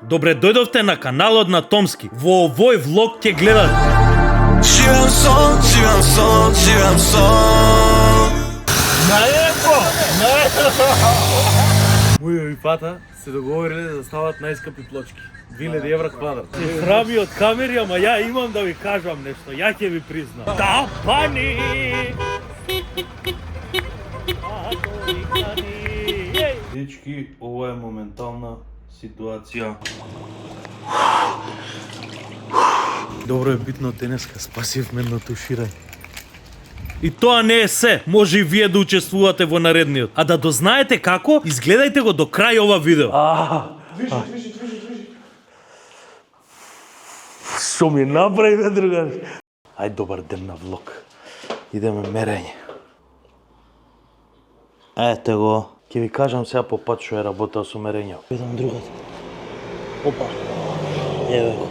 Добре дојдовте на каналот на Томски. Во овој влог ќе гледате Живеам сон. Најепо! Мојот и пата се договориле да стават најскапи плочки. 2000 евра квадрат. Се срами од камери, ама ја имам да ви кажам нешто. Ја ќе ви признам. Да, пани! Дечки, ова е моментална ситуација. Добро е битно денеска спасивме на туширање. И тоа не е се, може и вие да учествувате во наредниот. А да дознаете како, изгледајте го до крај ова видео. Движи. Што ми направи, другар? Ај, добар ден на влог. Идеме мерење. Ете го. Ќе ви кажам сега по пат што е работа со мерење. Видам другата. Опа. Еве го.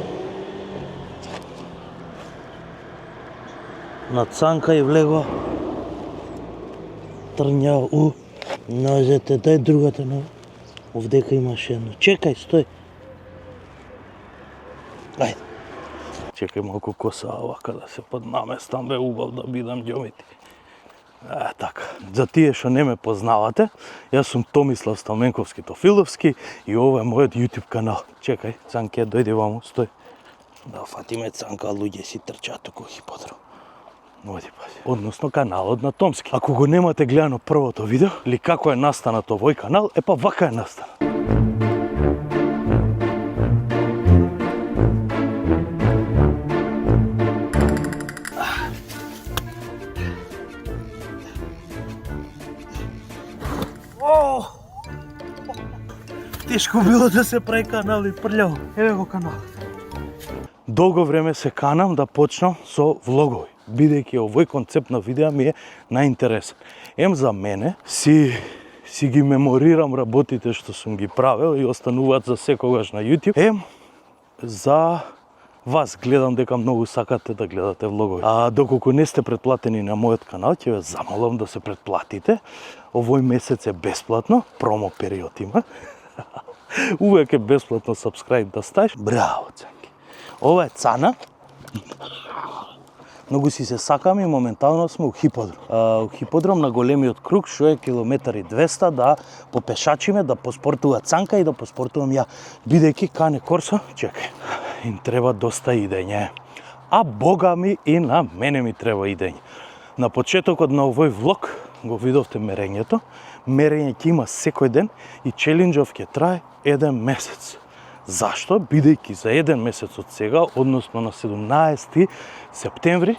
На цанка и влего. Трња, ножете, дај другата нога. Овдека имаш едно. Чекај, стој. Ајде. Чекај малку коса овака да се поднаместам, бе убав да бидам ѓомити. Така. За тие што не ме познавате, јас сум Томислав Стаменковски Тофиловски и ова е мојот YouTube канал. Чекај, Цанке, дојди ваму, стој. Да фатиме Цанка, луѓе си трчаат туку хиподром. Оди пази. Односно каналот на Томски. Ако го немате гледано првото видео, или како е настанат овој канал, па вака е настанат. Тешко било да се прави канал и прљаво. Еве го каналот. Долго време се канам да почнам со влогови, бидејќи овој концепт на видеа ми е најинтересен. Ем за мене си ги меморирам работите што сум ги правил и остануваат за секогаш на YouTube. Ем за вас гледам дека многу сакате да гледате влогови. А доколку не сте претплатени на мојот канал, ќе ве замолам да се претплатите. Овој месец е бесплатно, промо период има. Увек е бесплатно subscribe да ставиш. Браво, Цанки. Ова е Цана. Многу си се сакаме и моментално сме у хиподром. У хиподром на големиот круг, што е километар и 200, да попешачиме, да поспортува Цанка и да поспортувам ја. Бидејќи кане Корсо, чекај, им треба доста идење. А бога ми и на мене ми треба идење. На почетокот на овој влог го видовте мерењето. Мерење ќе има секој ден и челенџов ќе трае 1 месец. Зашто? Бидејќи за 1 месец од сега, односно на 17 септември,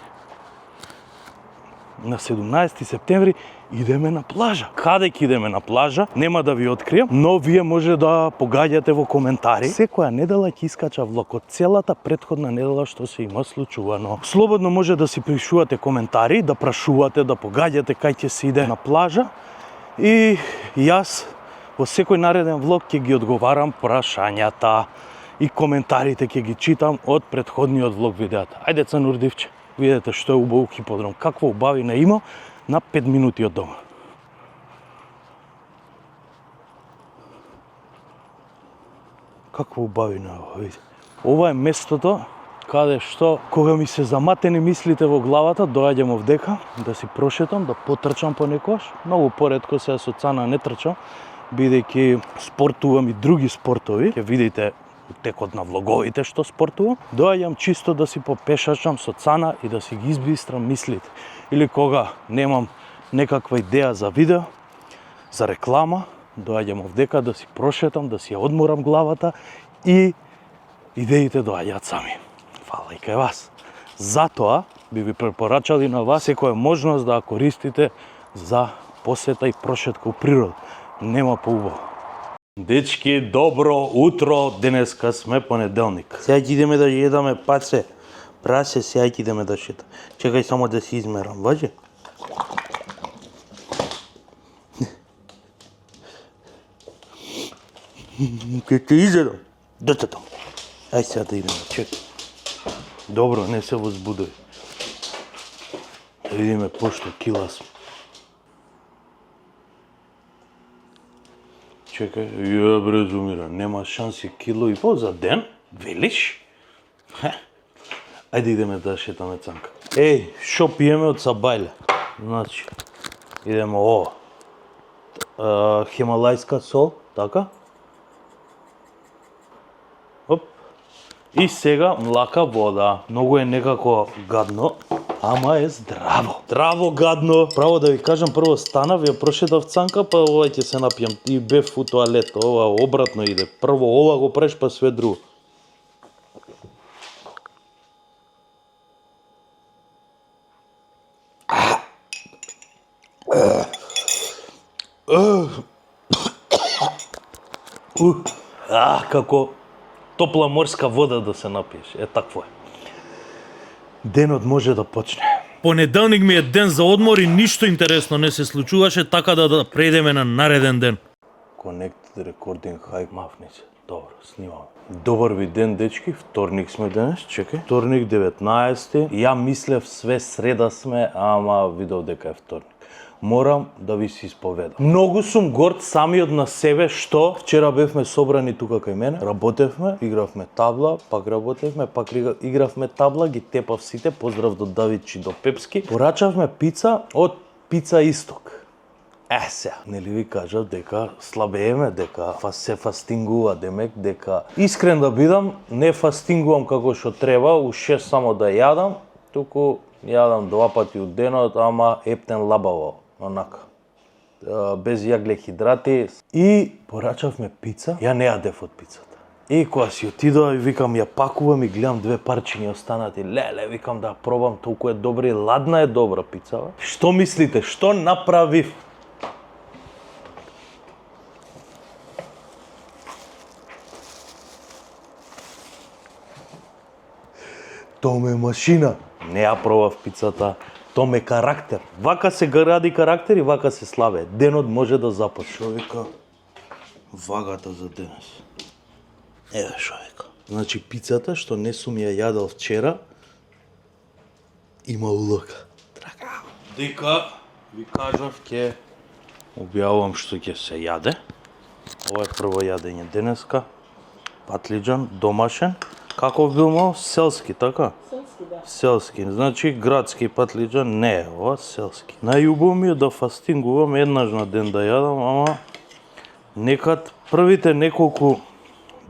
идеме на плажа. Каде ќе идеме на плажа? Нема да ви открием, но вие може да погаѓате во коментари. Секоја недела ќе искача влог од целата претходна недела што се има случувано. Слободно може да си пишувате коментари, да прашувате, да погаѓате кај ќе се иде на плажа. И јас во секој нареден влог ќе ги одговарам прашањата и коментарите ќе ги читам од претходниот влог видеата. Ајде, Цанурдивче, видете што е убаво хиподром, каква убавина има на 5 минути од дома. Каква убавина е ова, види. Ова е местото каде што, кога ми се заматени мислите во главата, доаѓам овдека да си прошетам, да потрчам понекогаш. Многу поретко сега со Цана не трчам, бидејќи спортувам и други спортови. Ќе видите текот на влоговите што спортувам. Доаѓам чисто да си попешачам со Цана и да си ги избистрам мислите. Или кога немам некаква идеја за видео, за реклама, доаѓам овдека да си прошетам, да си ја одморам главата и идеите доаѓаат сами. Фала и кај вас. Затоа би ви препорачал и на вас секоја можност да ја користите за посета и прошетка у природа. Нема поубаво. Дечки, добро утро. Денеска сме понеделник. Сега ќе идеме да једаме паце. Прасе, сега ќе идеме да шета. Чекај само да си измерам, важи? Ке те изедам. Доста там. Ај сега да идеме, чекај. Добро, не се возбудуј. Да видиме пошто кила сме. Чекай, ја резумира, нема шанси кило и пол за ден? Велиш? Хе. Ајде идеме да шетаме цанка. Еј, шо пиеме од Сабајле? Значи, идеме ова. Хималајска сол, така? Оп. И сега млака вода. Многу е некако гадно, ама е здраво. Здраво гадно. Право да ви кажам, прво станав, ја прошетав цанка, па ова ќе се напијам. И бев у тоалет, ова обратно иде. Прво ова го преш, па све друго. Како топла морска вода да се напиеш. Е, такво е. Денот може да почне. Понеделник ми е ден за одмор и ништо интересно не се случуваше, така да преидеме на нареден ден. Connected recording high мафни се. Добро, снимаме. Добар ви ден, дечки. Вторник сме денес, чекај. Вторник 19. Ја мислев све среда сме, ама видов дека е вторник. Морам да ви се исповедам. Многу сум горд самиот на себе што вчера бевме собрани тука кај мене, работевме, игравме табла, пак работевме, пак игравме табла, ги тепав сите, поздрав до Давидчи, до Пепски. Порачавме пица од Пица Исток. Сега, нели ви кажав дека слабееме, дека се фастингува, демек дека искрен да бидам, не фастингувам како што треба, у 6 само да јадам, туку јадам 2 пати у денот, ама ептен лабаво, онака. Без јаглехидрати. И порачавме пица, ја не јадев од пицата. И кога си отидоа и викам ја пакувам и гледам 2 парчиња останати, леле, викам да пробам, толку е добра и ладна е добра пица. Што мислите, што направив? Тоа ме машина. Не ја пробав пицата. Тоа ме карактер. Вака се гради карактер и вака се славе. Денот може да започне. Шо вика? Вагата за денес. Еве шо вика. Значи пицата што не сум ја јадал вчера има улога. Трака. Дека ви кажав ќе објавувам што ќе се јаде. Ова е прво јадење денеска. Патлиџан домашен. Каков бил мал? Селски, така? Селски, да. Селски. Значи градски патлиџан не е ова, селски. Најубаво ми е да фастингувам еднаш на ден да јадам, ама некад првите неколку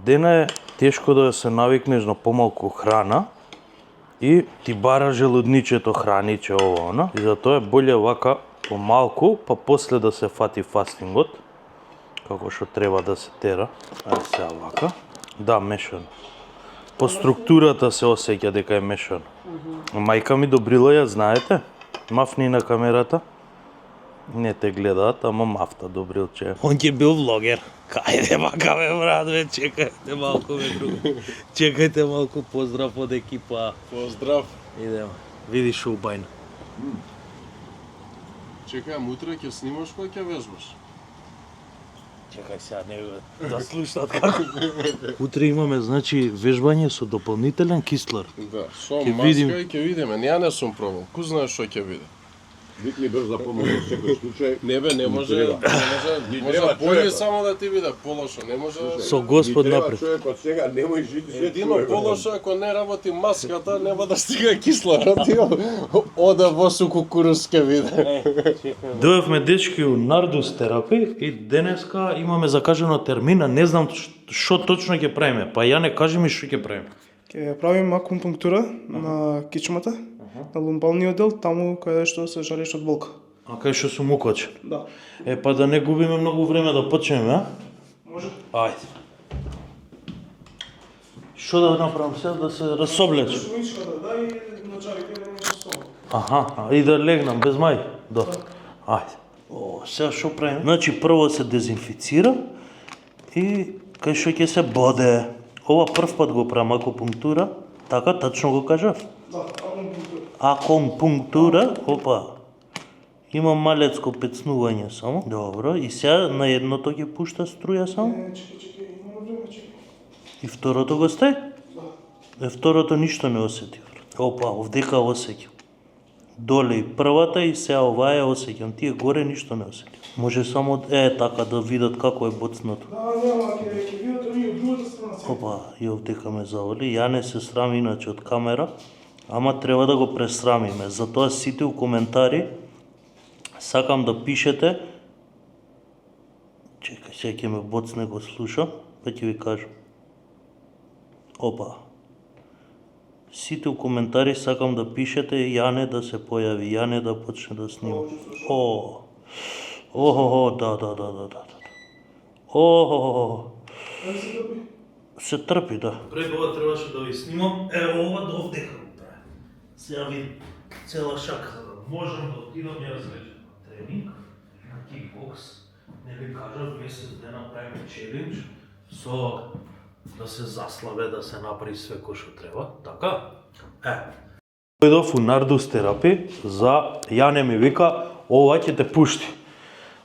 дена е тешко да се навикнеш на помалку храна и ти бара желудничето храниче ова, она. И затоа е боле вака помалку, па после да се фати фастингот, како што треба да се тера. Ајде сега вака. Да, мешано. По структурата се осеќа дека е мешано. Мајка ми добрила ја, знаете? Мафни на камерата. Не те гледаат, ама мафта Добрилче. Он ќе бил влогер. Кајде вака бе, брат, бе, чекајте малку, бе, друго. Чекајте малку, поздрав од екипа. Поздрав. Идеме. Види шо убајно. Чекајам, утре ќе снимаш кој ќе вежбаш? Чекај сега, не да слушнат како. Утре имаме, значи, вежбање со дополнителен кислор. Да, со Ќе маска видим. и ќе видиме. Ја не сум пробал. Ку знаеш што ќе биде? Викни брз да помогне во секој случај. Не бе, не може, треба. може треба боље човекот. само да ти биде полошо, не може. Со Господ напред. Човек од сега немој жити свет. Едино полошо ако не работи маската, нема да стига кислород и ода во су кукуруз ќе биде. Дојавме дечки у Нардус терапи и денеска имаме закажано термина, не знам што точно ќе правиме, па ја не кажи ми што ќе правиме. Ќе правим акупунктура на кичмата, на лумбалниот дел, таму каде што се жариш од болка. А кај што сум укочен? Да. Па да не губиме многу време да почнеме, а? Може. Ајде. Што да направам сега да се расоблече? Шумичка да дај и начарите да нешто со. Аха, и да легнам без мај? Да. Ајде. О, сега што правиме? Значи прво се дезинфицира и кај што ќе се боде. Ова прв пат го правам акупунктура, така тачно го кажав? Да, акупунктура. Акупунктура, опа. Има малецко пецнување само. Добро, и сега на едното ќе пушта струја само. Чекај, имаме време, чекај. И второто го стај? Да. Второто ништо не осети. Опа, овдека осеќам. доле и првата и сега оваа ја осеќам. Тие горе ништо не осеќам. Може само така да видат како е боцнато. Да, нема, ќе видат они од другата страна. Опа, и овдека ме заволи. Ја не се срами иначе од камера, ама треба да го пресрамиме. Затоа сите у коментари сакам да пишете. Чекај, сега ќе ме боцне, го слушам, па ќе ви кажам. Опа. Сите у коментари сакам да пишете Јане да се појави, Јане да почне да снима. Да. Се трпи, да. Пред ова требаше да ви снимам, ова до овдека го правим. Сега видим цела шака, за да можам да отидам ја развечам на тренинг, на кикбокс. Не ви кажав, месец дена правиме челендж со да се заславе, да се направи све кој што треба, така? Дојдов у Нардус терапи, за Јане ми вика, ова ќе те пушти.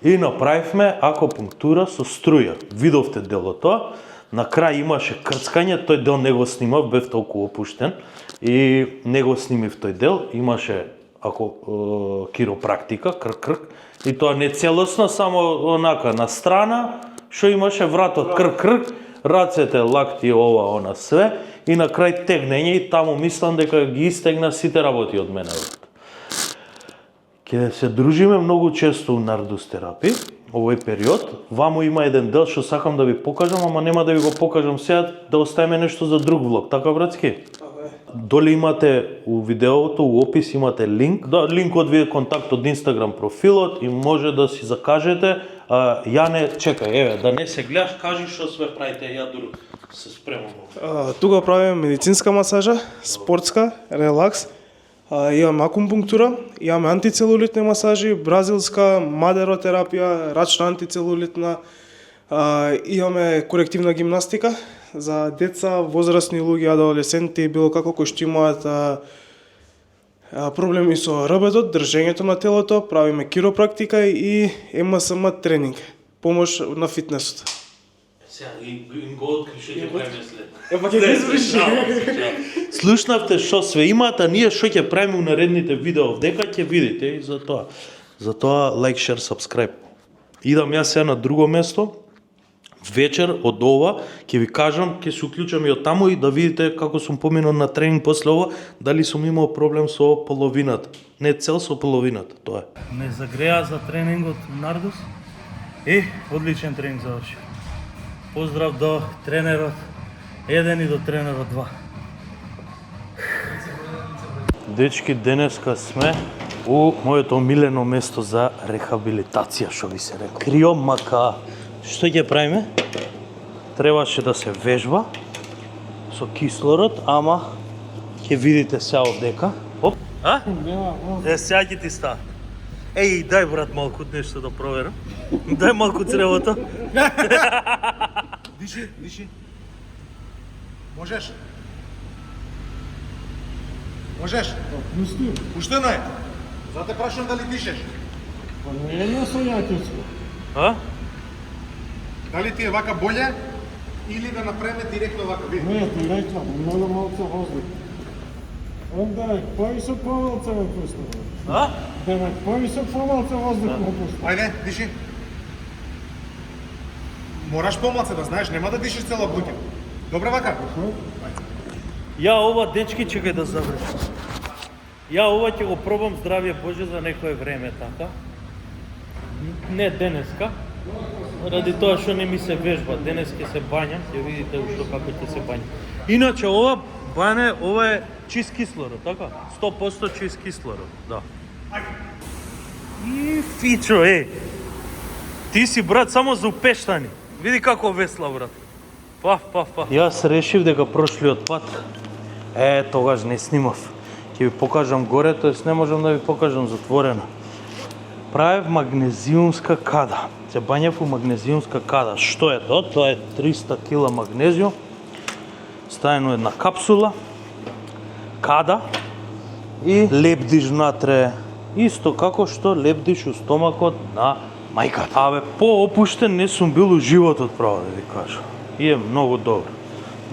И направивме акупунктура со струја. Видовте делото, на крај имаше крцкање, тој дел не го снимав, бев толку опуштен. И не го снимив тој дел, имаше киропрактика, крк. И тоа не целосно, само онака на страна, што имаше вратот крк, рацете, лакти, ова, она све. И на крај тегнење и таму мислам дека ги истегна сите работи од мене. Ќе се дружиме многу често у Нардус терапи, овој период. Ваму има еден дел што сакам да ви покажам, ама нема да ви го покажам сега, да оставиме нешто за друг влог, така братски? Доле имате у видеото, у опис имате линк. Да, линкот ви е контакт од Инстаграм профилот и може да си закажете. Јане, чекај, еве, да не се гледаш, кажи што све правите, ја дур се спремам. Тука правиме медицинска масажа, спортска, релакс. Имаме акупунктура, имаме антицелулитни масажи, бразилска, мадеротерапија, рачна антицелулитна, имаме корективна гимнастика за деца, возрастни луѓе, адолесценти, било како кои што имаат проблеми со рбедот, држењето на телото, правиме киропрактика и МСМ тренинг, помош на фитнесот. Сега им го откри што ќе правиме след. Епа ќе ги изврши. Слушнавте што све имаат, а ние што ќе правиме у наредните видео вдека ќе видите и затоа. Затоа лайк, шер, сабскрајб. Идам јас сега на друго место. Вечер од ова ќе ви кажам, ќе се уклучам и од таму и да видите како сум поминал на тренинг после ова, дали сум имал проблем со половината. Не цел, со половината, тоа е. Не загреа за тренингот Нардус. Одличен тренинг заврши. Поздрав до тренерот 1 и до тренерот 2. Дечки, денеска сме у моето омилено место за рехабилитација, што ви се река. Криомака. Што ќе правиме? Требаше да се вежба со кислород, ама ќе видите сега овдека. Оп, сега ќе ти става. Дај брат малку нешто да проверам. Дај малку цревото. Диши. Можеш? Пуштено е. Зате прашувам дали дишеш. Не со јаќето. Дали ти е вака боле или да направиме директно вака? Не, директно, многу малку воздух. Onda повисок помалце ме пуста. Демек повисок помалце воздух ме пуста. Ајде, диши. Мораш помалце да знаеш, нема да дишиш цела буќа. Добре вака? Ја ова, дечки, чекај да завршам. Ја ова ќе го пробам, здравје Боже, за некое време, така? Не денеска, ради тоа што не ми се вежба. Денес ќе се бањам, ќе видите ушто како ќе се бањам. Иначе ова бане, ова е чист кислород, така? 100% чист кислород, да. И фичо, ти си брат само за упештани. Види како весла, брат. Паф. Јас решив дека прошлиот пат, тогаш не снимав. Ќе ви покажам горе, тоест не можам да ви покажам затворено. Правев магнезиумска када. Се бањав у магнезиумска када. Што е тоа? Тоа е 300 кг магнезиум. Ставено една капсула, када и лепдиш внатре. Исто како што лепдиш у стомакот на мајката. Поопуштен не сум бил у животот, право да ви кажам. И е многу добро.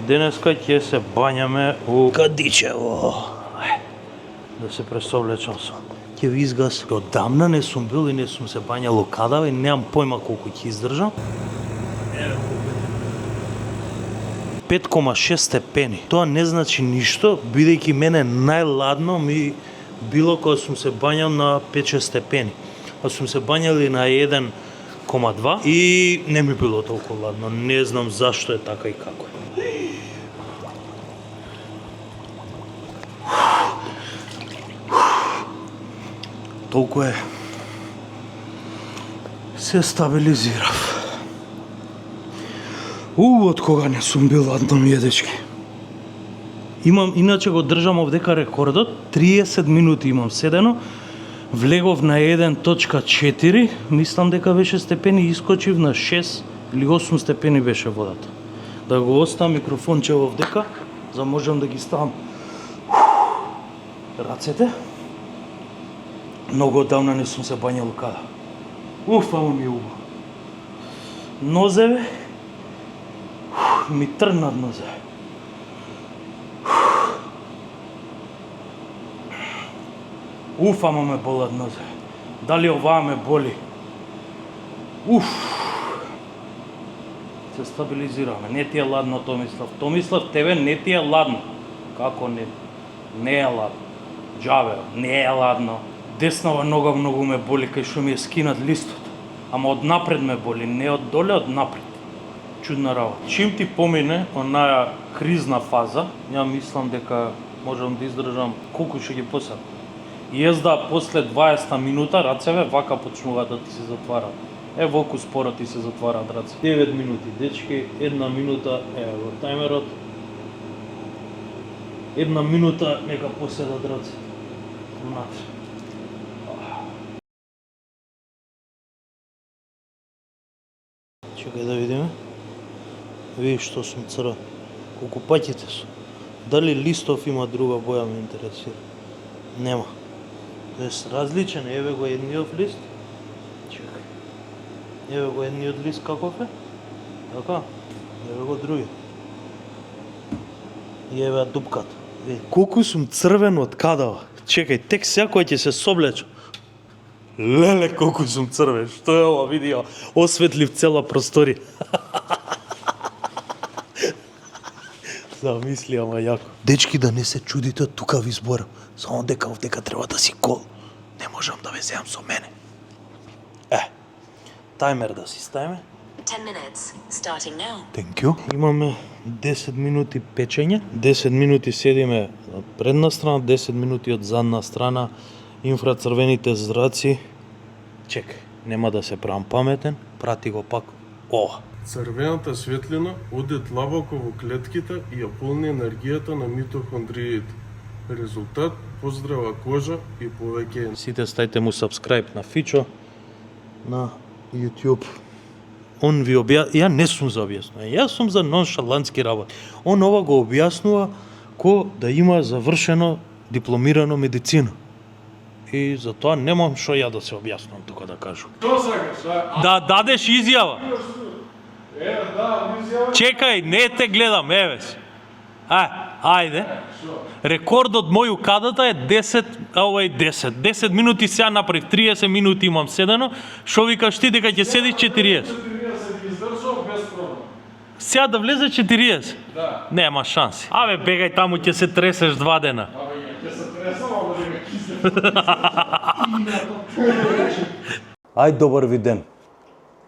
Денеска ќе се бањаме у Кадичево. да се пресоблечам со. Ќе ви изгас. Одамна не сум бил и не сум се бањал кадаве, немам појма колку ќе издржам. 5,6 степени. Тоа не значи ништо, бидејќи мене најладно ми било кога сум се бањал на 5-6 степени. А сум се бањал и на 1,2 и не ми било толку ладно. Не знам зашто е така и како е. Толку е. Се стабилизирав. Од кога не сум бил ладно ми е, дечки. Имам, иначе го држам овдека рекордот, 30 минути имам седено, влегов на 1.4, мислам дека беше степени, искочив на 6 или 8 степени беше водата. Да го оставам микрофонче овдека, за можам да ги ставам рацете. Многу одавна не сум се бањал када. Амо ми е убаво. Нозеве, ми тргнат нозеве. Ама ме болат нозе. Дали оваа ме боли? Се стабилизираме. Не ти е ладно, Томислав. Томислав, тебе не ти е ладно. Како не? Не е ладно. Джавер, не е ладно. Деснава нога многу ме боли, кај што ми е скинат листот. Ама од напред ме боли, не од доле, од напред. Чудна работа. Чим ти помине онаја кризна фаза, ја мислам дека можам да издржам колку ќе ги посадам. Језда после 20 минута рацеве вака почнуваат да ти се затварат. Волку споро ти се затвараат раце. 9 минути, дечки, 1 минута, го тајмерот. 1 минута нека поседат раце. Внатре. Чекај да видиме. Види што сум црвен. Колку паќите су. Дали листов има друга боја ме интересира? Нема. Тоест различен, еве го едниот лист. Чекај. Еве го едниот лист каков е. Така. Еве го други. И еве дупката. Види. Колку сум црвен од кадава. Чекај, тек сега кој ќе се соблечам. Леле, колку сум црвен. Што е ова, види ја. Осветлив цела просторија. Замисли, ама јако. Дечки, да не се чудите, тука ви зборам. Само дека овдека треба да си гол. Не можам да ве земам со мене. Тајмер да си ставиме. 10 minutes, starting now. Thank you. Имаме 10 минути печење, 10 минути седиме од предна страна, 10 минути од задна страна, инфрацрвените зраци. Чекај, нема да се правам паметен, прати го пак. Црвената светлина оде длабоко во клетките и ја полни енергијата на митохондриите. Резултат – поздрава кожа и повеќе. Сите стајте му subscribe на Фичо, на YouTube. Он ви ја не сум за објаснување, јас сум за ноншалантски работи. Он ова го објаснува ко да има завршено дипломирано медицина. И затоа немам што ја да се објаснувам тука да кажам. Што сакаш? Да дадеш изјава. Чекај, не те гледам, еве си. Ајде. Рекордот мој у кадата е 10 минути сега направив, 30 минути имам седено. Шо викаш ти дека ќе седиш 40? 40 издржав без проблем. Сега да влезе 40? Да. Нема шанси. Бегај таму, ќе се тресеш 2 дена. Ќе се тресам, ама дека ќе се. Ај, добар ви ден.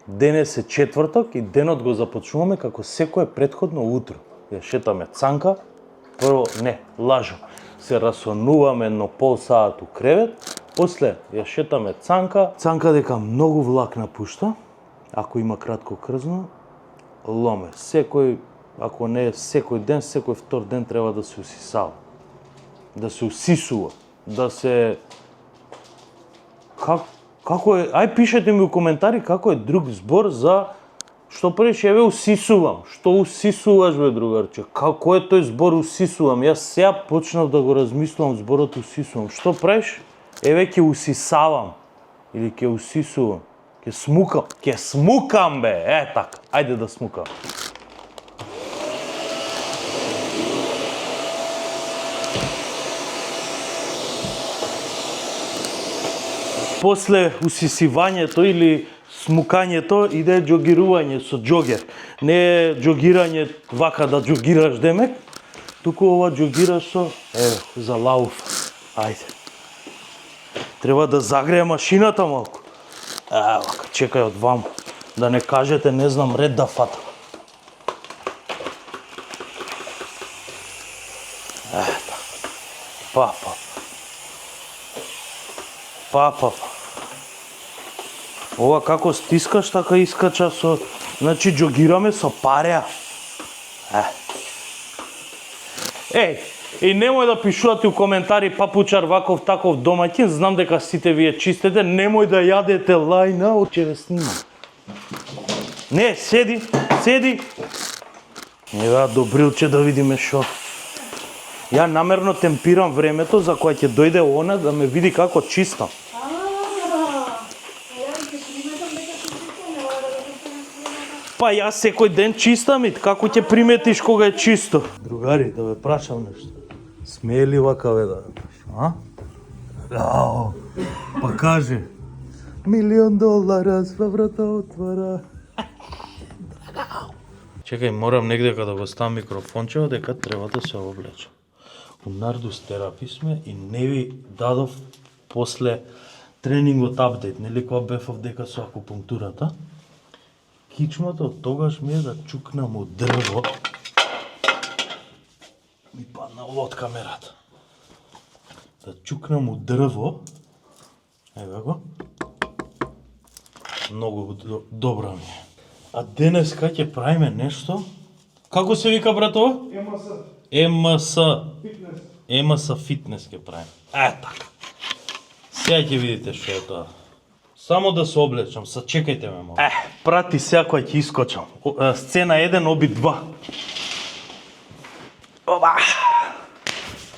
Денес е четврток и денот го започнуваме како секое претходно утро. Ја шетаме цанка, прво не, лажам, се расонуваме едно пол саат у кревет, после ја шетаме цанка дека многу влак напушта, ако има кратко крзно, ломе. Секој, ако не е секој ден, секој втор ден треба да се усисава, да се усисува, да се... Како е, ај пишете ми у коментари како е друг збор за што преш еве усисувам. Што усисуваш бе другарче? Како е тој збор усисувам? Јас сега почнав да го размислувам зборот усисувам. Што преш? Еве ќе усисавам или ќе усисувам. Ќе смукам. Ќе смукам бе. Така. Ајде да смукам. после усисивањето или смукањето иде џогирување со џогер. Не е џогирање вака да џогираш демек, туку ова џогираш со, за лауф. Ајде. Треба да загрее машината малку. Вака, чекај од вам. Да не кажете, не знам ред да фатам. Па. Ова како стискаш, така искача со... Значи, џогираме со пареа. И немој да пишувате у коментари папучар ваков таков домаќин, знам дека сите вие чистите, немој да јадете лајна, ќе ве снимам. Не, седи. Ева добрилче да видиме шо. Ја намерно темпирам времето за кога ќе дојде она да ме види како чистам. Па јас секој ден чистам и како ќе приметиш кога е чисто? Другари, да ве прашам нешто. Смее ли вака ве да? Па каже. $1,000,000 во врата отвара. Чекај, морам негде кога да го ставам микрофончево дека треба да се облечам. У Нардус терапи сме и не ви дадов после тренингот апдейт, нели кога бев дека со акупунктурата. Кичмата од тогаш ми е да чукнам од дрво. Ми паднало од камерата. Да чукнам од дрво. Еве го. Многу добра ми е. А денеска ќе правиме нешто. Како се вика братова? МС. МС фитнес ќе правиме. Така. Сега ќе видите што е тоа. Само да се облечам, сачекајте ме малку. Прати сега која ќе искочам. Сцена 1, обид 2. Оба!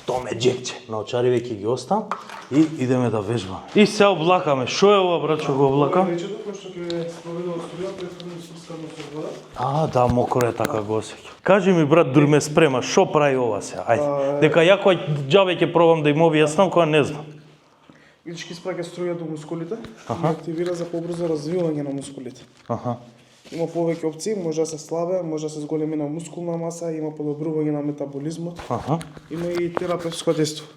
Томе джекче. Наочари веќе ги оставам и идеме да вежбаме. И се облакаме. Шо е ова, брачо, го облакам? Вечето кој што ќе спроведе од студија, претходно искано со вода. Да, мокро е така го осеќам. Кажи ми, брат, дури ме спрема, шо прави ова сега? Ајде. Дека ја кој џабе ќе пробам да им објаснам, кога не знам. Видиш, ки испраќа струја до мускулите и активира за побрзо развивање на мускулите. Има повеќе опции, може да се слабе, може да се зголемена мускулна маса, има подобрување на метаболизмот. Има и терапевтско дејство.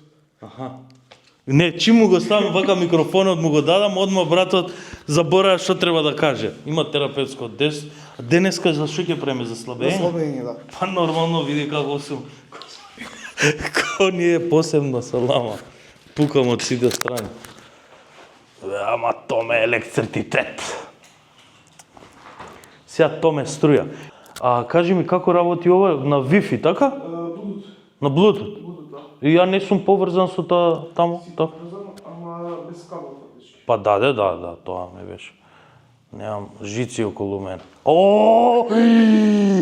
Не, чим му го ставам вака микрофонот, му го дадам, одма братот заборава што треба да каже. Има терапевтско дејство. Денеска за што ќе преме, за слабење? За слабење, да. Па нормално види како сум. Ко ни е посебна салама. Пукам од сите страни. Ама то ме електрицитет. Сега то ме струја. Кажи ми како работи ова на Wi-Fi, така? Bluetooth. На Bluetooth? Bluetooth, да. И ја не сум поврзан со таа таму? Ама без кабел фактички. Па да, тоа ме беше. Немам жици околу мене.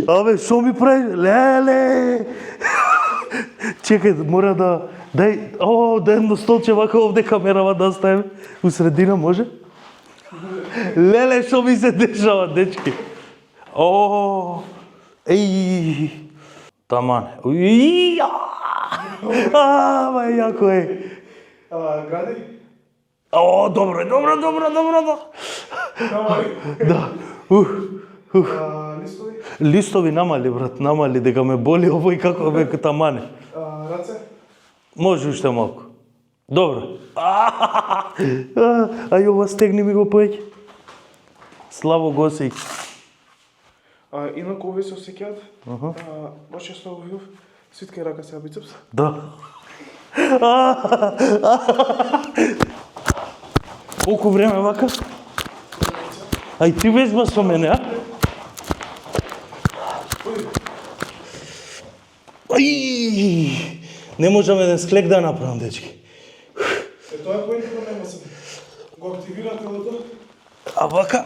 Абе, шо ми прави? Леле! Чекај, мора да... Дај едно столче вака овде камерава да ставим. У средина може? Леле, шо ми се дешава, дечки? Таман. Ама јако е. Гради? Добро. Да. Листови? Листови намали, брат, намали, дека ме боли овој како ме тамане. Раце? Може уште малку. Добро. Ај ова стегни ми го поеќе. Славо Госејќ. Инаку овие се осеќаат. Баш често го видов. Свитка и рака сега бицепс. Да. Колку време вака? Ај ти везба со мене, а? Не можам еден склек да направам, дечки. Тоа е поентот нема се. Го активира телото. Вака.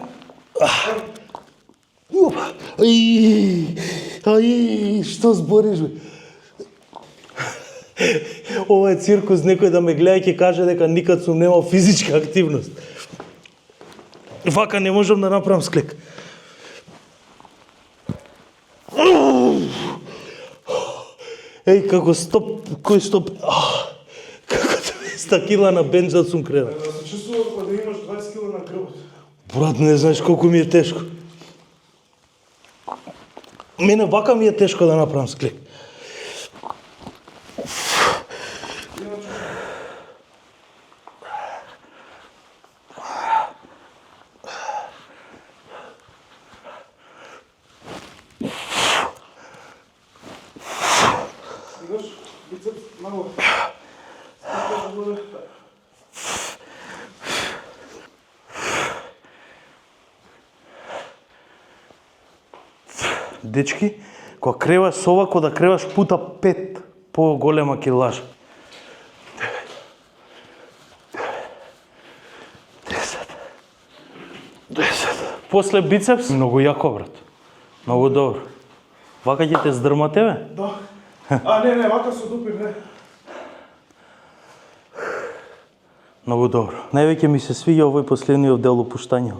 Што збориш, бе? Ова е циркус, некој да ме гледа ќе каже дека никад сум немал физичка активност. Вака не можам да направам склек. Како стоп, кој стоп? Како 200 кила на бенчат сум кренал. Да се чувствува кога да имаш Брат, не знаеш колку ми е тешко. Мене вака ми е тешко да направам склек. Дечки, кога креваш со ова, кога да креваш пута 5 по-голема килажа. 10. После бицепс, многу јако, брат. Многу добро. Вака ќе те здрма тебе? Да. Не, вака со дупи, не. Многу добро. Највеќе ми се свиѓа овој последниот дел опуштање.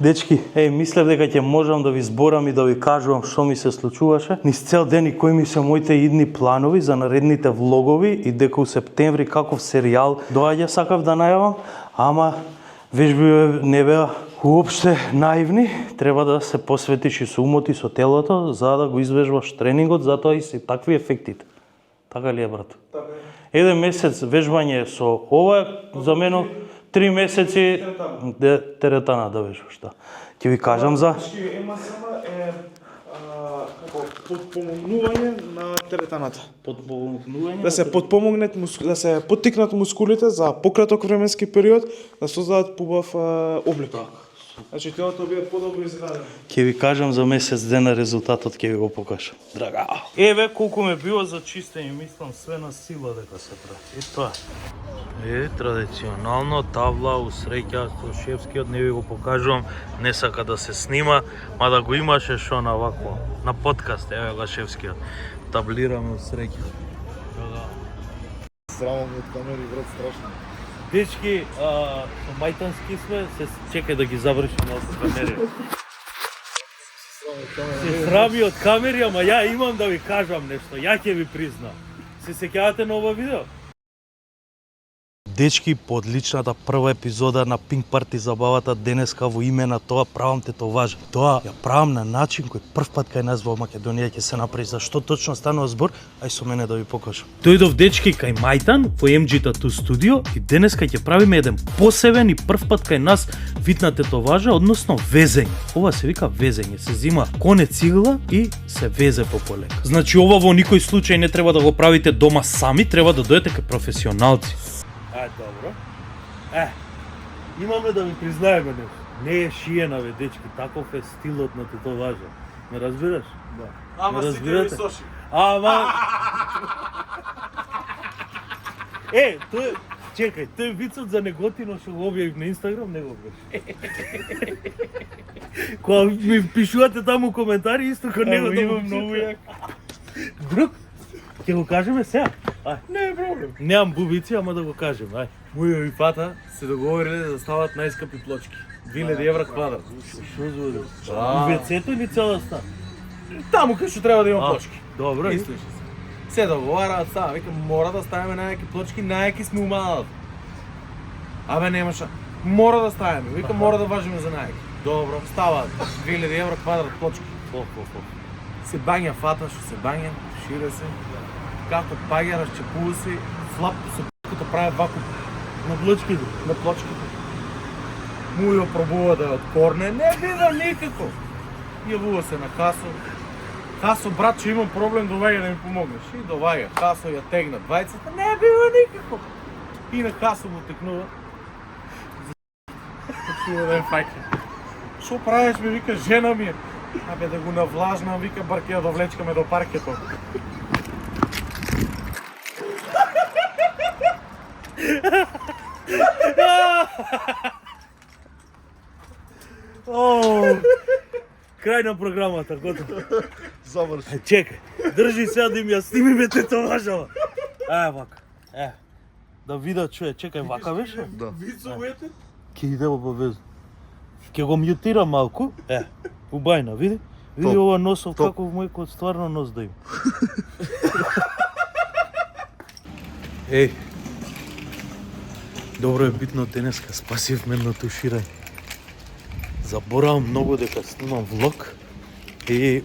Дечки, мислев дека ќе можам да ви зборам и да ви кажувам што ми се случуваше низ цел ден и кои ми се моите идни планови за наредните влогови и дека у септември каков серијал доаѓа сакав да најавам, ама вежби не беа уопште наивни, треба да се посветиш и со умот и со телото за да го извежбаш тренингот, затоа и се такви ефектите. Така ли е, брат? Така е. Еден месец вежбање со ова за мене 3 месеци теретана да вежбаш, да. Ќе ви кажам за МСМ е како подпомогнување на теретаната. подпомогнување. Да се подпомогнат, да се поттикнат мускулите за пократок временски период да создадат побав облик. Значи телото биде подобро изградено. Ќе ви кажам за месец дена резултатот, ќе ви го покажам. Драга. Еве колку ме било за чистење, мислам све на сила дека се прави. И тоа. Традиционално тавла усреќа со шефскиот, не ви го покажувам, не сака да се снима, мада го имаше шо на вакво, на подкаст, еве го шефскиот. Таблираме усреќа. Срамам од камери, брат, страшно. Дечки, со мајтански сме, се чекај да ги завршим на камери. Се срами од камери, ама ја имам да ви кажам нешто, ја ќе ви признам. Се сеќавате на ова видео? Дечки, по одличната прва епизода на Pink Party забавата денеска во име на тоа правам тетоважа. Тоа ја правам на начин кој прв пат кај нас во Македонија ќе се направи. Зашто точно станува збор? Ај со мене да ви покажам. Дојдов дечки кај Мајтан во MG Tattoo Studio и денеска ќе правиме еден посебен и прв пат кај нас вид на тетоважа, односно везење. Ова се вика везење, се зима коне цигла и се везе по полека. Значи ова во никој случај не треба да го правите дома сами, треба да дојдете кај професионалци. Добро. Имаме да ви признаеме нешто. Не е шиена, бе, дечки, таков е стилот на тетоважа. Ме разбираш? Да. Ама ме сите ви соши. Ама... тој... Чекај, тој вицот за неготино што го објавив на Инстаграм, не го беше. Кога ми пишувате таму коментари, исто ко него да го многу јак. Друг? Ќе го кажеме сега? Не е проблем. Немам бубици, ама да го кажем, ај. Моја и фата се договориле да стават најскапи плочки. 2000 евра квадрат. Што звуди? И вецето или цела стан? Таму кај што треба да има плочки. Добро. И слушай се договараат, става, вика, мора да ставиме најаки плочки, најаки сме умалат. Абе, немаша. Мора да ставиме, вика, мора да важиме за најаки. Добро, ставаат 2000 евра квадрат плочки. Се бања фата, што се бања, шире се. Како паѓа, разчепува се, флап со п***кото прави вакуум. На плочките? На плочките. Му ја пробува да ја откорне, не бива никако. Јавува се на Касо. Касо, брат, че имам проблем, доваѓа да ми помогнеш. И доваѓа. Касо ја тегна двајцата, не бива никако. И на Касо му текнува. Почнува да ја фаќа. Шо правиш, ми вика, жена ми е. Абе, да го навлажнам, вика, бар ќе ја довлечкаме до паркето. Крај на програмата, готово. Заврши. Чекај, држи сега да им ја снимиме тетоважава. Вака. Да видат што е, чекај, вака беше? Да. Вицовете? Ке иде обавезно. Ке го мјутирам малку. Убајна, види? Види ова носов, каков мојкот стварно нос да има. Добро е битно денеска, спасивме на туширање. Заборавам многу дека снимам влог и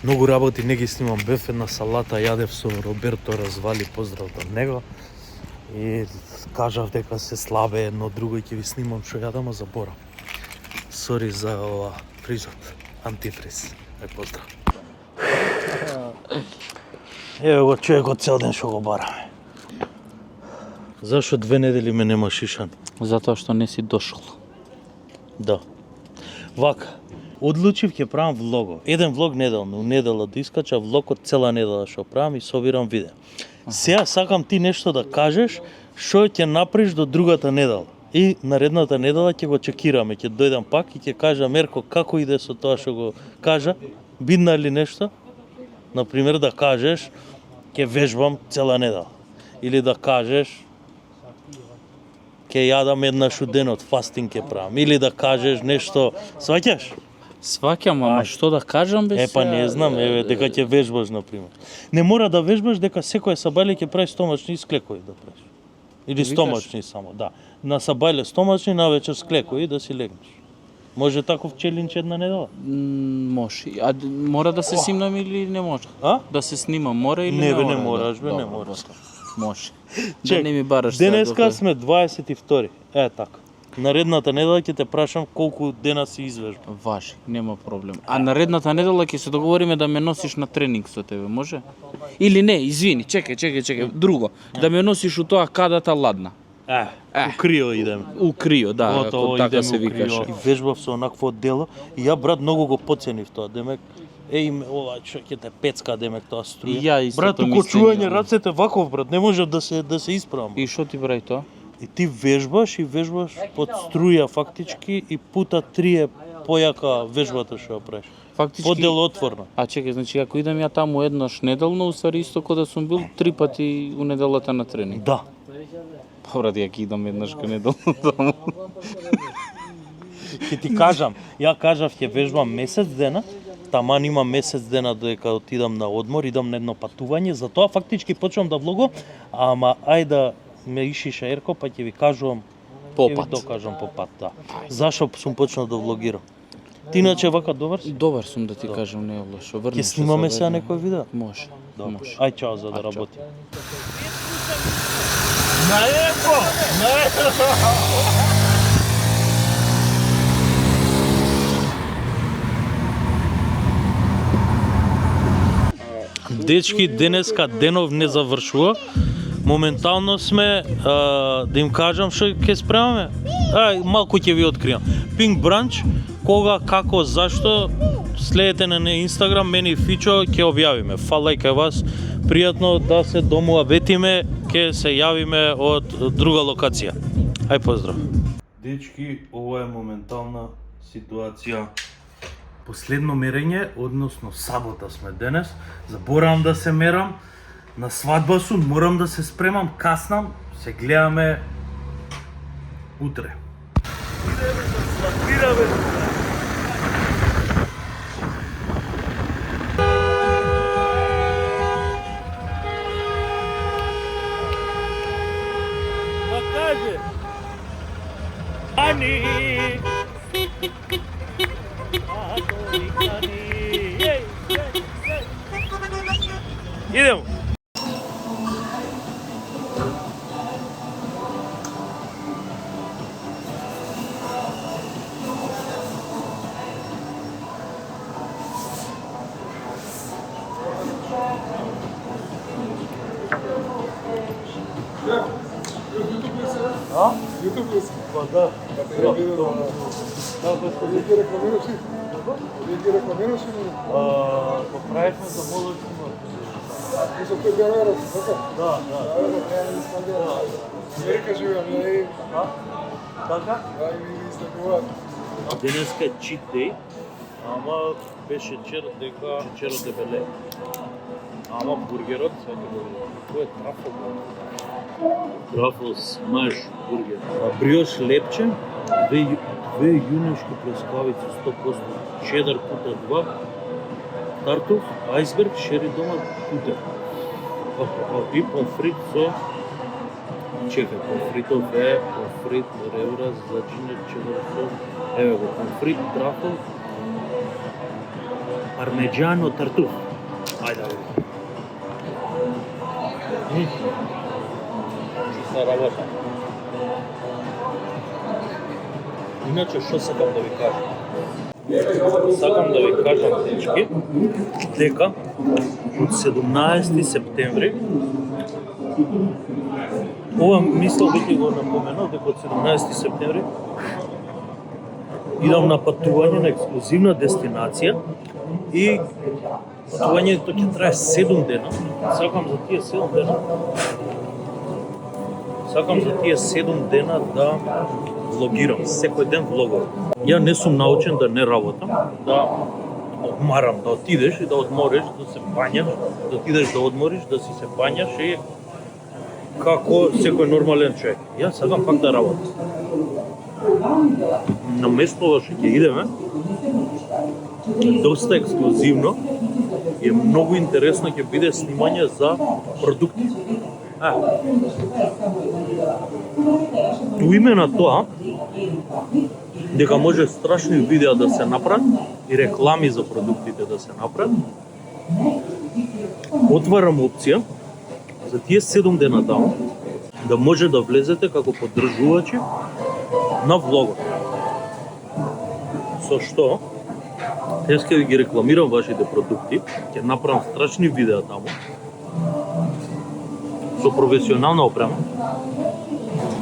многу работи не ги снимам. Бев една салата, јадев со Роберто Развали, поздрав до него. И кажав дека се слабе едно друго и ќе ви снимам што јадам, а заборам. Сори за ова фризот, антифриз. Поздрав. Еве го човекот цел ден што го бараме. Зашо 2 недели ме нема шишан? Затоа што не си дошол. Да. Вака, одлучив ќе правам влого. Еден влог неделно, у недела да искача влог од цела недела што правам и собирам видео. Сега сакам ти нешто да кажеш што ќе направиш до другата недела. И наредната недела ќе го чекираме, ќе дојдам пак и ќе кажам Мерко како иде со тоа што го кажа, бидна ли нешто? Например да кажеш ќе вежбам цела недела или да кажеш ќе јадам еднаш у денот, фастинг ќе правам или да кажеш нешто, сваќаш? Сваќам, ама што да кажам бе? Па не знам, еве дека ќе вежбаш на пример. Не мора да вежбаш дека секој сабајле ќе прави стомачни склекови да правиш. Или стомачни само, да. На сабајле стомачни, на вечер склекови да си легнеш. Може таков челендж една недела? Може. А мора да се снимам или не може? А? Да се снимам, мора или Не не бе, мора? не мораш бе, не Добро, мораш. Може. Чек, Да не ми бараш сега денеска дока- сме 22. Така. Наредната недела ќе те прашам колку дена си извежба. Важи, нема проблем. А наредната недела ќе се договориме да ме носиш на тренинг со тебе, може? Или не, извини, чекај, друго. Да ме носиш у тоа кадата ладна. У крио идеме. У крио, да, Готово, ако така идеме се у крио. викаше. И вежбав со онакво дело и ја брат многу го поценив тоа. Демек ова што ќе те пецка демек тоа струја. И ја истото брат, мислење, укочување ама. рацете ваков брат, не може да се исправам. И што ти прави тоа? И ти вежбаш под струја фактички и пута 3 е појака вежбата што ја правиш. Фактички. Поделотворно. А чекај, значи ако идам ја таму еднаш неделно, уствари исто како да сум бил 3 пати у неделата на тренинг. Да. Па брат, ја ќе идам еднаш кај неделно таму. Ќе ти кажам, ја кажав ќе вежбам месец дена, таман има месец дена додека отидам на одмор, идам на едно патување, затоа фактички почнам да влогам, ама ајде да ме ишиша Ерко, па ќе ви кажувам По ќе ви пат. докажам по пат, да. Зашо сум почнал да влогирам? Ти иначе вака добар си? Добар сум да ти кажам, не е лошо. Врнеш Ќе се снимаме за сега веднаш. некој видео? Може. Добро. Може. Ај чао за да Ај, чао. работи. Дечки, денеска денов не завршува. Моментално сме, да им кажам што ќе спремаме. Малку ќе ви откриам. Pink Brunch, кога, како, зашто, следете на Инстаграм, мене и Фичо ќе објавиме. Фала и кај вас. Пријатно да се домуабетиме, ќе се јавиме од друга локација. Ај поздрав. Дечки, ова е моментална ситуација. Последно мерење, односно сабота сме денес. Заборавам да се мерам. На свадба сум, морам да се спремам, каснам. Се гледаме утре. Идеме да сватираме. Ма каже. Ани. Idemo. Поправихме за молочни Да. Америка живеам, ја и... Така? Да, и ви изтекуваат. Денеска е cheat day, ама беше черот дебеле. Ама бургерот, сега ќе го видим. Кој е трафл? Трафл смаж бургер. Бриош лепче, две јунешки плескавици 100%, чедар пута 2, тартуф, айсберг, шери дома пута. И помфрит со... Чекај, помфритов е, помфрит, ребра, зачинет, чедар со... Ево го, помфрит, трафл, пармеджано, тартуф. Ајде, ајде. Чиста работа. Иначе, што сакам да ви кажам? Сакам да ви кажам, дечки, дека од 17 септември, ова мислел дека го напоменал, дека од 17 септември идам на патување на ексклузивна дестинација и патувањето ќе трае 7 дена. Сакам за тие 7 дена да влогирам, секој ден влогувам. Ја не сум научен да не работам, да одмарам, да отидеш и да одмориш, да се бањаш, да отидеш да одмориш, да си се бањаш и како секој нормален човек. Јас сакам пак да работам. На место што ќе идеме, доста ексклузивно и многу интересно ќе биде снимање за продукти. Уиме на тоа, дека може страшни видеа да се направат и реклами за продуктите да се направат, отварам опција за тие 7 дена таму да може да влезете како поддржувачи на влогот. Со што, јас ќе ги рекламирам вашите продукти, ќе направам страшни видеа таму, со професионална опрема,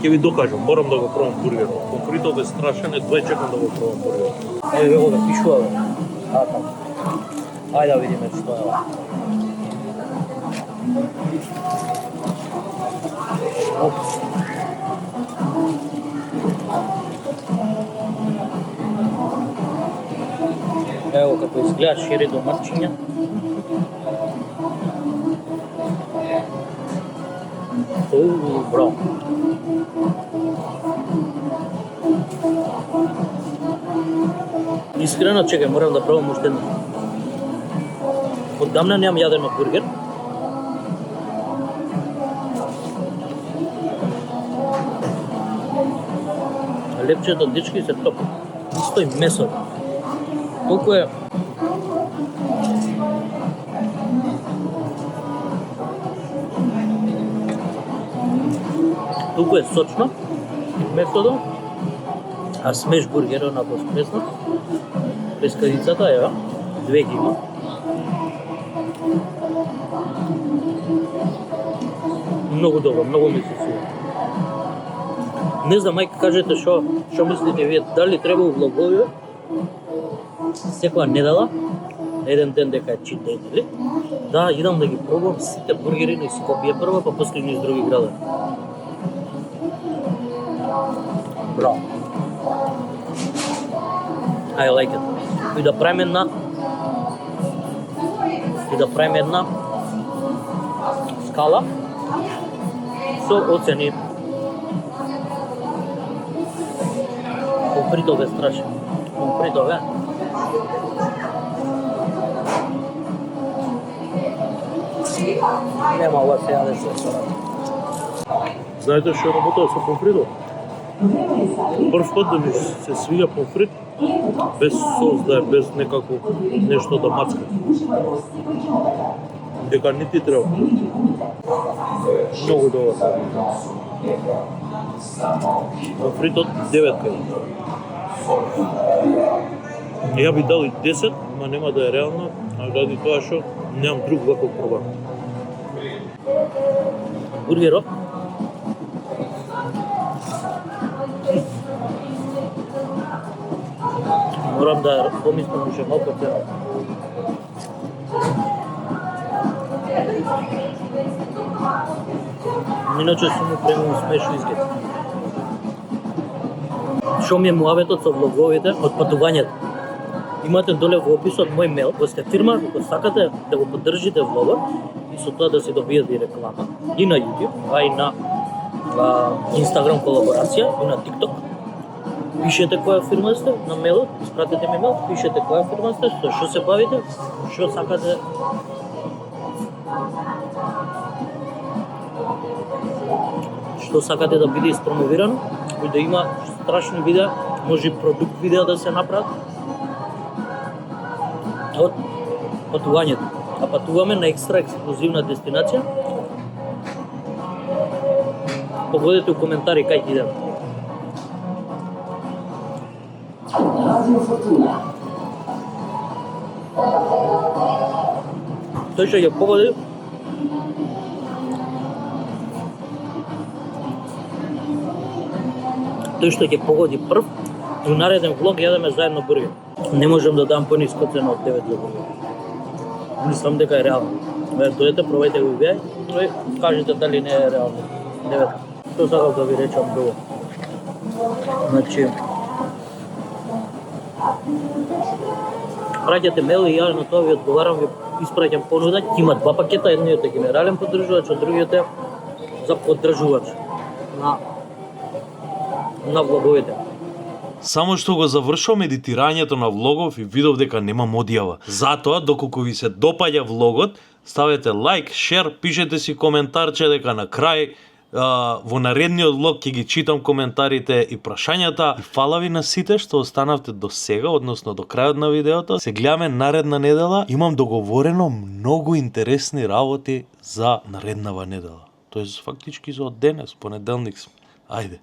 ќе ви докажам, морам да го пробам бургерот. Помфритот е страшен, едва чекам да го пробам бургерот. Ево да пишува, бе. Ајде да видиме што е ова. Ево како изгледа шире домарчиња. Браво. Искрено, чекай, морам да пробам уште една. Оддамна немам јадено бургер. Лепчето, дечки, се топи. Исто и месо. Колку е... Толку е сочно месото, а смеш бургерот онако смеснат. Пескарицата, ева, 2 ги има. Многу добро, многу ми се свија. Не знам, мајка, кажете што мислите вие, дали треба влогови секоја недела, еден ден дека е чит ден, или? Да, идам да ги пробам сите бургери на Скопје прво, па после низ други градови. Браво. I like it. И да правим една скала со оцени. Помфритов е страшен. Помфритов е. Нема ова се јаде се. Знаете што работува со помфритот? Прв пат да ми се свија помфрит без сос, да е без некако нешто да мацка. Дека не ти треба. Многу добро. Помфритот 9 кај. Ја би дал и 10, ма нема да е реално, а ради тоа што немам друг ваков пробар. Бургерот морам да помислам уште малку цена. Иначе сум му премногу смешно изгледа. Што ми е муаветот со влоговите од патувањето? Имате доле во описот мој мейл, во сте фирма, ако сакате да го поддржите влогот и со тоа да се добиете и реклама и на YouTube, а и на Instagram колаборација и на TikTok. Пишете која фирма сте на мейлот, испратете ми мейл, пишете која фирма сте, со што се бавите, што сакате. Што сакате да биде испромовирано и да има страшни видеа може и продукт видео да се направат од патувањето. А патуваме на екстра ексклузивна дестинација. Погодете у коментари кај идем. Тој што ќе погоди тој што ќе погоди прв, у нареден влог јадеме заедно бургер. Не можам да дам пониско цена од 9 за бургер. Мислам дека е реално. Дојдете, пробајте го вие и кажете дали не е реално. 9. Што сакав да ви речам друго. Значи, праќате мейл и ја на тоа ви одговарам, ви испраќам понуда, ќе има два пакета, едниот е генерален поддржувач, а другиот е за поддржувач на влоговите. Само што го завршувам едитирањето на влогов и видов дека немам одјава. Затоа, доколку ви се допаѓа влогот, ставете лайк, шер, пишете си коментарче дека на крај во наредниот влог ќе ги читам коментарите и прашањата. И фала ви на сите што останавте до сега, односно до крајот на видеото. Се гледаме наредна недела. Имам договорено многу интересни работи за нареднава недела. Тоест фактички за од денес, понеделник сме. Ајде.